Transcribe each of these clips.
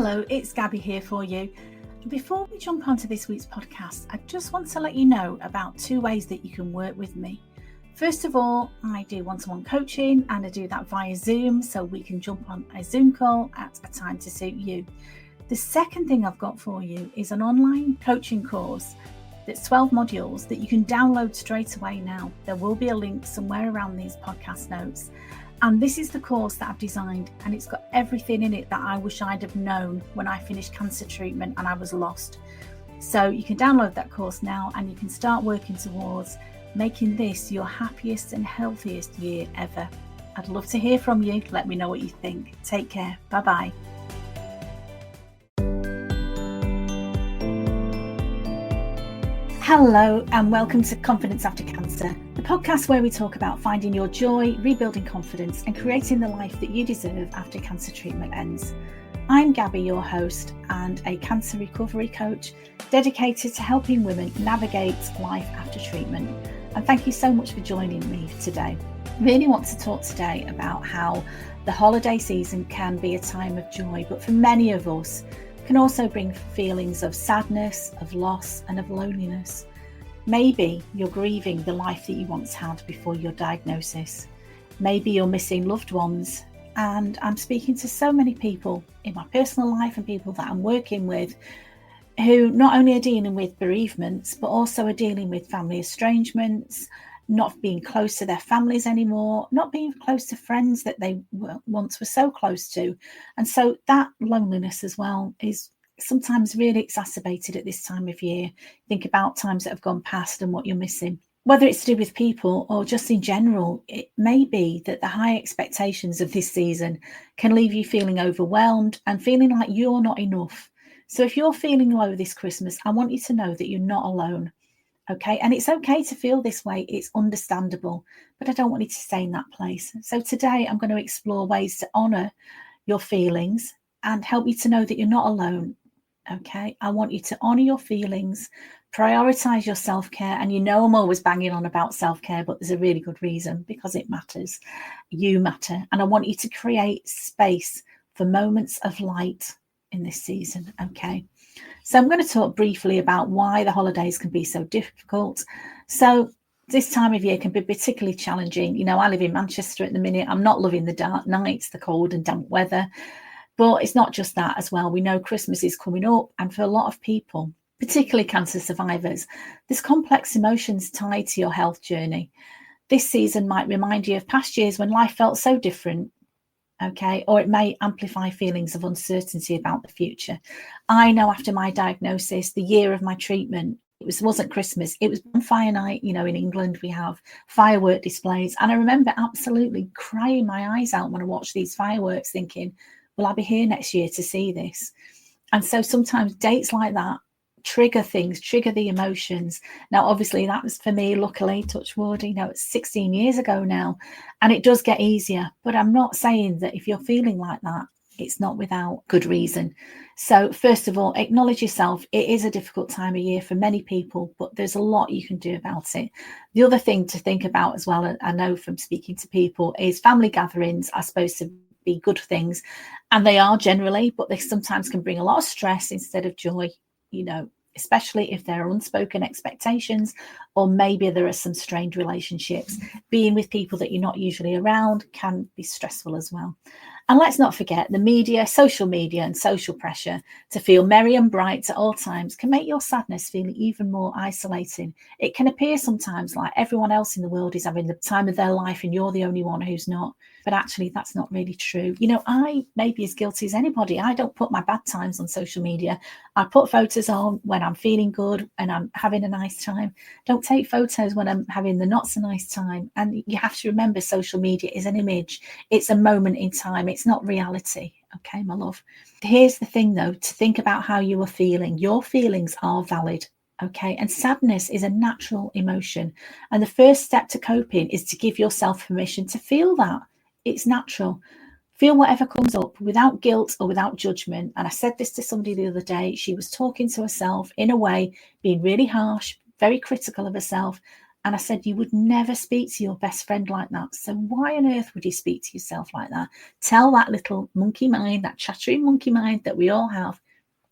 Hello, it's Gabby here for you. Before we jump onto this week's podcast, I just want to let you know about 2 ways that you can work with me. First of all, I do one-to-one coaching and I do that via Zoom, so we can jump on a Zoom call at a time to suit you. The second thing I've got for you is an online coaching course that's 12 modules that you can download straight away now. There will be a link somewhere around these podcast notes. And this is the course that I've designed, and it's got everything in it that I wish I'd have known when I finished cancer treatment and I was lost. So you can download that course now and you can start working towards making this your happiest and healthiest year ever. I'd love to hear from you. Let me know what you think. Take care. Bye-bye. Hello and welcome to Confidence After Cancer, the podcast where we talk about finding your joy, rebuilding confidence and creating the life that you deserve after cancer treatment ends. I'm Gabby, your host and a cancer recovery coach dedicated to helping women navigate life after treatment. And thank you so much for joining me today. I really want to talk today about how the holiday season can be a time of joy, but for many of us, can also bring feelings of sadness, of loss and of loneliness. Maybe you're grieving the life that you once had before your diagnosis. Maybe you're missing loved ones. And I'm speaking to so many people in my personal life and people that I'm working with who not only are dealing with bereavements, but also are dealing with family estrangements, not being close to their families anymore, not being close to friends that they once were so close to. And so that loneliness as well is sometimes really exacerbated at this time of year. Think about times that have gone past and what you're missing. Whether it's to do with people or just in general, it may be that the high expectations of this season can leave you feeling overwhelmed and feeling like you're not enough. So if you're feeling low this Christmas, I want you to know that you're not alone. Okay, and it's okay to feel this way. It's understandable, but I don't want you to stay in that place. So today I'm going to explore ways to honour your feelings and help you to know that you're not alone. Okay, I want you to honour your feelings, prioritise your self-care. And you know I'm always banging on about self-care, but there's a really good reason, because it matters. You matter. And I want you to create space for moments of light in this season. Okay. So I'm going to talk briefly about why the holidays can be so difficult. So this time of year can be particularly challenging. You know, I live in Manchester at the minute. I'm not loving the dark nights, the cold and damp weather, but it's not just that as well. We know Christmas is coming up, and for a lot of people, particularly cancer survivors, there's complex emotions tied to your health journey. This season might remind you of past years when life felt so different. Okay, or it may amplify feelings of uncertainty about the future. I know after my diagnosis, the year of my treatment, it wasn't Christmas, it was bonfire night. You know, in England we have firework displays, and I remember absolutely crying my eyes out when I watched these fireworks, thinking, will I be here next year to see this? And so sometimes dates like that trigger things, trigger the emotions. Now, obviously, that was for me, luckily, touch wood, you know, it's 16 years ago now, and it does get easier. But I'm not saying that if you're feeling like that, it's not without good reason. So first of all, acknowledge yourself. It is a difficult time of year for many people, but there's a lot you can do about it. The other thing to think about as well, I know from speaking to people, is family gatherings are supposed to be good things, and they are generally, but they sometimes can bring a lot of stress instead of joy. You know, especially if there are unspoken expectations, or maybe there are some strained relationships. Being with people that you're not usually around can be stressful as well. And let's not forget the media, social media and social pressure to feel merry and bright at all times can make your sadness feel even more isolating. It can appear sometimes like everyone else in the world is having the time of their life and you're the only one who's not. But actually, that's not really true. You know, I may be as guilty as anybody. I don't put my bad times on social media. I put photos on when I'm feeling good and I'm having a nice time. Don't take photos when I'm having the not so nice time. And you have to remember, social media is an image. It's a moment in time. It's not reality. Okay, my love. Here's the thing, though, to think about how you are feeling. Your feelings are valid. Okay, and sadness is a natural emotion. And the first step to coping is to give yourself permission to feel that. It's natural. Feel whatever comes up without guilt or without judgment. And I said this to somebody the other day. She was talking to herself in a way, being really harsh, very critical of herself. And I said, you would never speak to your best friend like that. So why on earth would you speak to yourself like that? Tell that little monkey mind, that chattering monkey mind that we all have,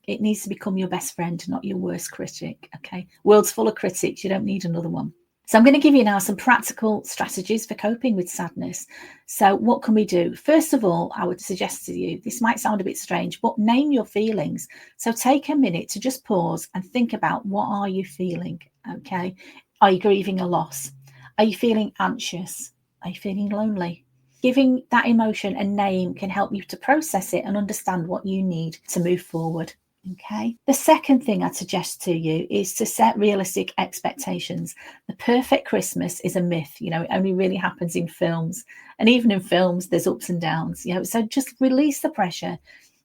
it needs to become your best friend, not your worst critic. Okay. World's full of critics. You don't need another one. So I'm going to give you now some practical strategies for coping with sadness. So what can we do? First of all, I would suggest to you, this might sound a bit strange, but name your feelings. So take a minute to just pause and think about, what are you feeling? Okay. Are you grieving a loss? Are you feeling anxious? Are you feeling lonely? Giving that emotion a name can help you to process it and understand what you need to move forward. Okay. The second thing I'd suggest to you is to set realistic expectations. The perfect Christmas is a myth. It only really happens in films. And even in films, there's ups and downs. So just release the pressure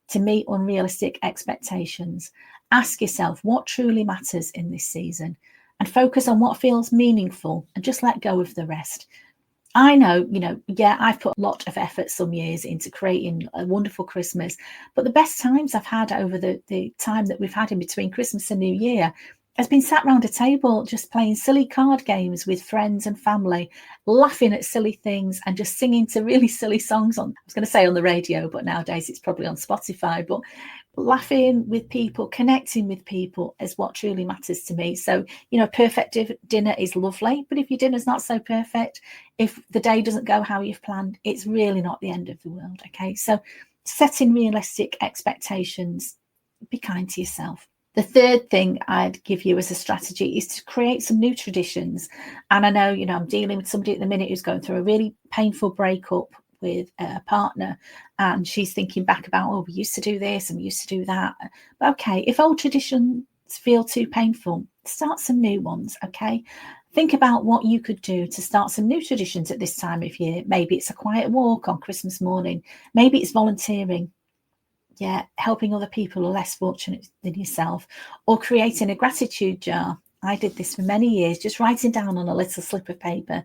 to meet unrealistic expectations. Ask yourself what truly matters in this season and focus on what feels meaningful, and just let go of the rest. I know, I've put a lot of effort some years into creating a wonderful Christmas, but the best times I've had over the time that we've had in between Christmas and New Year has been sat round a table just playing silly card games with friends and family, laughing at silly things and just singing to really silly songs I was going to say on the radio, but nowadays it's probably on Spotify, but laughing with people, connecting with people is what truly matters to me. So, perfect dinner is lovely, but if your dinner's not so perfect, if the day doesn't go how you've planned, it's really not the end of the world. Okay. So setting realistic expectations, be kind to yourself. The third thing I'd give you as a strategy is to create some new traditions. And I know, I'm dealing with somebody at the minute who's going through a really painful breakup with a partner, and she's thinking back about, we used to do this and we used to do that. But okay, if old traditions feel too painful, start some new ones. Okay. Think about what you could do to start some new traditions at this time of year. Maybe it's a quiet walk on Christmas morning. Maybe it's volunteering. Helping other people who are less fortunate than yourself, or creating a gratitude jar. I did this for many years, just writing down on a little slip of paper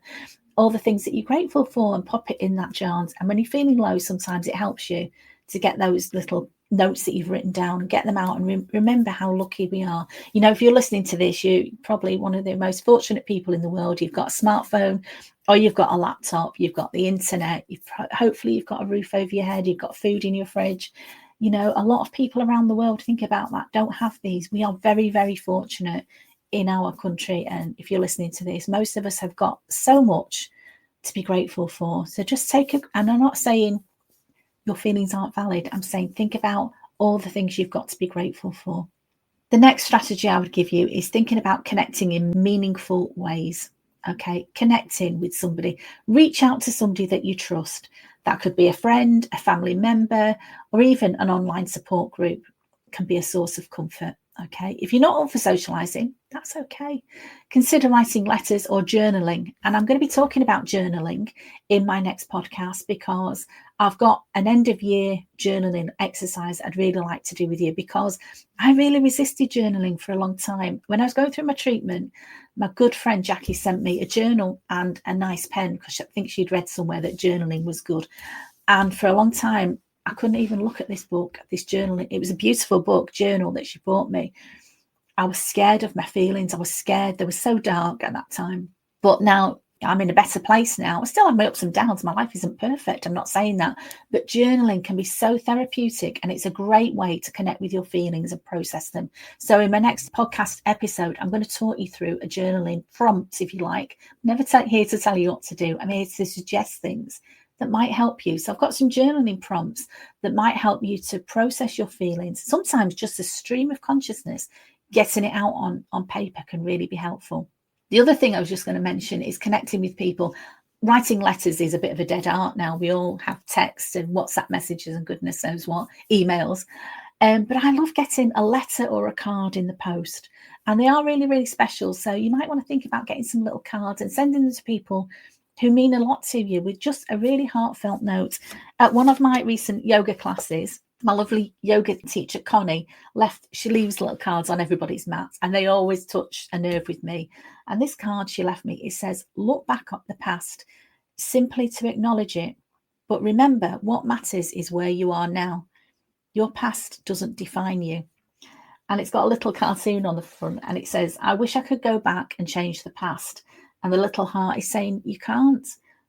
all the things that you're grateful for and pop it in that jar. And when you're feeling low, sometimes it helps you to get those little notes that you've written down and get them out and remember how lucky we are. If you're listening to this, you're probably one of the most fortunate people in the world. You've got a smartphone, or you've got a laptop, you've got the internet, hopefully you've got a roof over your head, you've got food in your fridge. A lot of people around the world, think about that, don't have these. We are very, very fortunate in our country. And if you're listening to this, most of us have got so much to be grateful for. So just and I'm not saying your feelings aren't valid. I'm saying think about all the things you've got to be grateful for. The next strategy I would give you is thinking about connecting in meaningful ways. Okay, connecting with somebody. Reach out to somebody that you trust. That could be a friend, a family member, or even an online support group can be a source of comfort. Okay, if you're not up for socializing, that's okay. Consider writing letters or journaling. And I'm going to be talking about journaling in my next podcast, because I've got an end of year journaling exercise I'd really like to do with you, because I really resisted journaling for a long time. When I was going through my treatment, my good friend Jackie sent me a journal and a nice pen, because I think she'd read somewhere that journaling was good. And for a long time, I couldn't even look at this book, this journal. It was a beautiful book journal that she bought me. I was scared of my feelings. I was scared. They were so dark at that time. But now I'm in a better place now. I still have my ups and downs. My life isn't perfect. I'm not saying that. But journaling can be so therapeutic, and it's a great way to connect with your feelings and process them. So in my next podcast episode, I'm going to talk you through a journaling prompt, if you like. I'm never here to tell you what to do. I'm here to suggest things that might help you. So I've got some journaling prompts that might help you to process your feelings. Sometimes just a stream of consciousness, getting it out on paper, can really be helpful. The other thing I was just going to mention is connecting with people. Writing letters is a bit of a dead art now. We all have texts and WhatsApp messages and goodness knows what, emails. But I love getting a letter or a card in the post. And they are really, really special. So you might want to think about getting some little cards and sending them to people who mean a lot to you, with just a really heartfelt note. At one of my recent yoga classes, my lovely yoga teacher, Connie, she leaves little cards on everybody's mat, and they always touch a nerve with me. And this card she left me, it says, look back at the past simply to acknowledge it. But remember, what matters is where you are now. Your past doesn't define you. And it's got a little cartoon on the front, and it says, I wish I could go back and change the past. And the little heart is saying, you can't.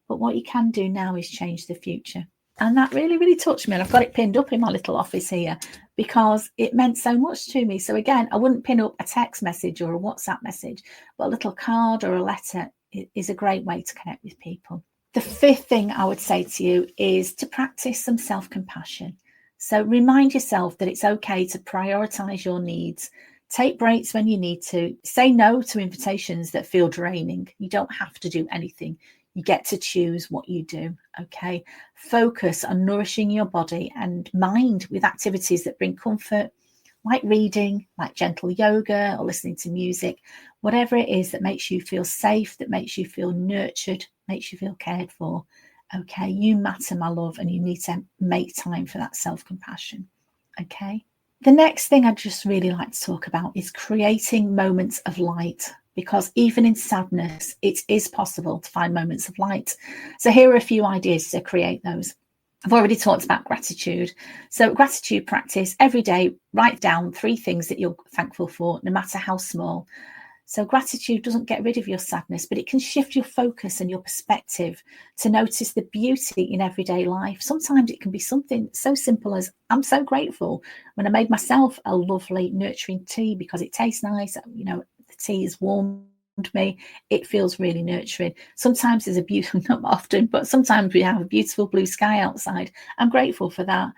But what you can do now is change the future. And that really, really touched me. And I've got it pinned up in my little office here because it meant so much to me. So again, I wouldn't pin up a text message or a WhatsApp message, but a little card or a letter is a great way to connect with people. The fifth thing I would say to you is to practice some self-compassion. So remind yourself that it's okay to prioritize your needs. Take breaks when you need to. Say no to invitations that feel draining. You don't have to do anything. You get to choose what you do, okay? Focus on nourishing your body and mind with activities that bring comfort, like reading, like gentle yoga or listening to music, whatever it is that makes you feel safe, that makes you feel nurtured, makes you feel cared for. Okay, you matter, my love, and you need to make time for that self-compassion, okay? The next thing I'd just really like to talk about is creating moments of light, because even in sadness, it is possible to find moments of light. So here are a few ideas to create those. I've already talked about gratitude. So gratitude practice every day, write down 3 things that you're thankful for, no matter how small. So gratitude doesn't get rid of your sadness, but it can shift your focus and your perspective to notice the beauty in everyday life. Sometimes it can be something so simple as, I'm so grateful when I made myself a lovely nurturing tea because it tastes nice. You know, the tea is warmed me. It feels really nurturing. Sometimes there's a beautiful, not often, but sometimes we have a beautiful blue sky outside. I'm grateful for that.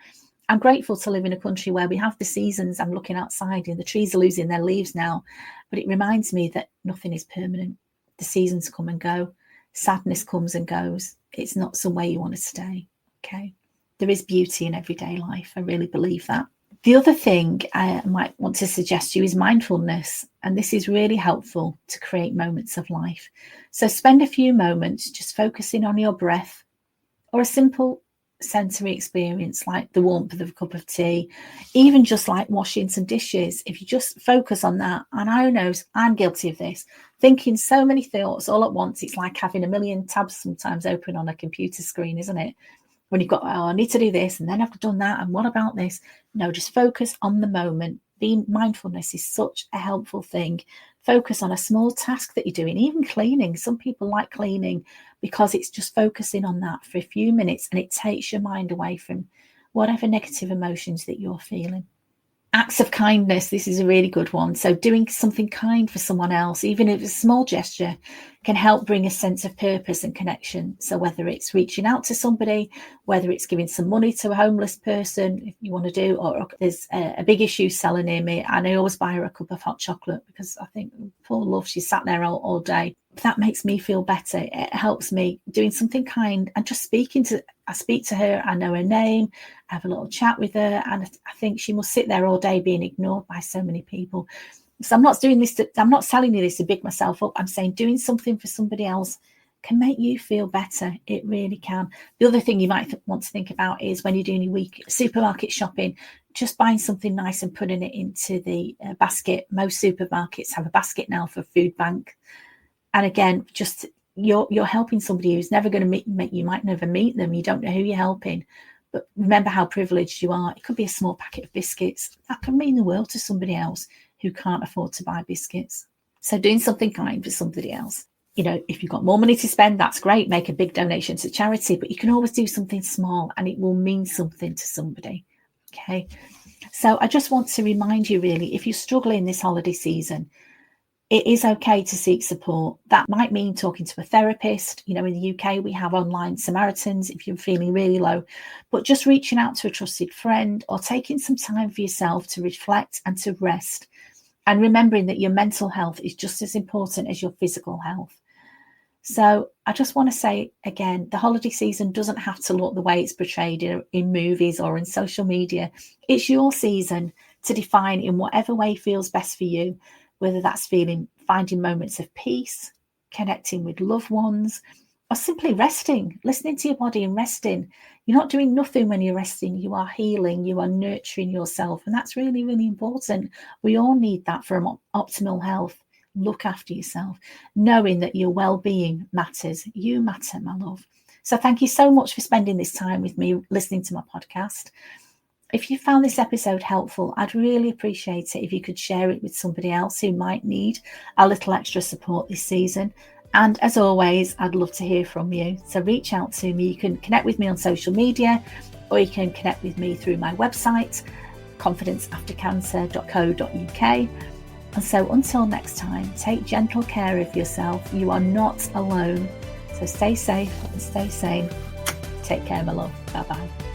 I'm grateful to live in a country where we have the seasons. I'm looking outside and the trees are losing their leaves now, but it reminds me that nothing is permanent. The seasons come and go. Sadness comes and goes. It's not somewhere you want to stay, okay? There is beauty in everyday life. I really believe that. The other thing I might want to suggest to you is mindfulness, and this is really helpful to create moments of life. So spend a few moments just focusing on your breath or a simple sensory experience like the warmth of a cup of tea, even just like washing some dishes. If you just focus on that, and I know I'm guilty of this, thinking so many thoughts all at once. It's like having a million tabs sometimes open on a computer screen, isn't it? When you've got, oh, I need to do this, and then I've done that, and what about this? No, just focus on the moment. Being mindfulness is such a helpful thing. Focus on a small task that you're doing, even cleaning. Some people like cleaning because it's just focusing on that for a few minutes and it takes your mind away from whatever negative emotions that you're feeling. Acts of kindness, this is a really good one. So doing something kind for someone else, even if it's a small gesture, can help bring a sense of purpose and connection. So whether it's reaching out to somebody, whether it's giving some money to a homeless person, if you want to do, or there's a big issue seller near me, and I always buy her a cup of hot chocolate because I think, poor love, she's sat there all day. That makes me feel better. It helps me doing something kind and just I speak to her, I know her name, I have a little chat with her, and I think she must sit there all day being ignored by so many people. So I'm not doing this I'm not telling you this to big myself up. I'm saying doing something for somebody else can make you feel better. It really can. The other thing you might want to think about is when you're doing your week supermarket shopping, just buying something nice and putting it into the basket. Most supermarkets have a basket now for food bank. And again, just you're helping somebody who's never going to meet you, might never meet them. You don't know who you're helping. But remember how privileged you are. It could be a small packet of biscuits. That can mean the world to somebody else who can't afford to buy biscuits. So doing something kind for somebody else. You know, if you've got more money to spend, that's great. Make a big donation to charity. But you can always do something small and it will mean something to somebody. Okay. So I just want to remind you, really, if you're struggling this holiday season, it is okay to seek support. That might mean talking to a therapist. You know, in the UK, we have online Samaritans if you're feeling really low, but just reaching out to a trusted friend or taking some time for yourself to reflect and to rest, and remembering that your mental health is just as important as your physical health. So I just want to say again, the holiday season doesn't have to look the way it's portrayed in movies or in social media. It's your season to define in whatever way feels best for you, whether that's finding moments of peace, connecting with loved ones, or simply resting, listening to your body and resting. You're not doing nothing when you're resting. You are healing, you are nurturing yourself. And that's really, really important. We all need that for optimal health. Look after yourself, knowing that your well-being matters. You matter, my love. So thank you so much for spending this time with me, listening to my podcast. If you found this episode helpful, I'd really appreciate it if you could share it with somebody else who might need a little extra support this season. And as always, I'd love to hear from you. So reach out to me. You can connect with me on social media, or you can connect with me through my website, confidenceaftercancer.co.uk. And so until next time, take gentle care of yourself. You are not alone. So stay safe and stay sane. Take care, my love. Bye-bye.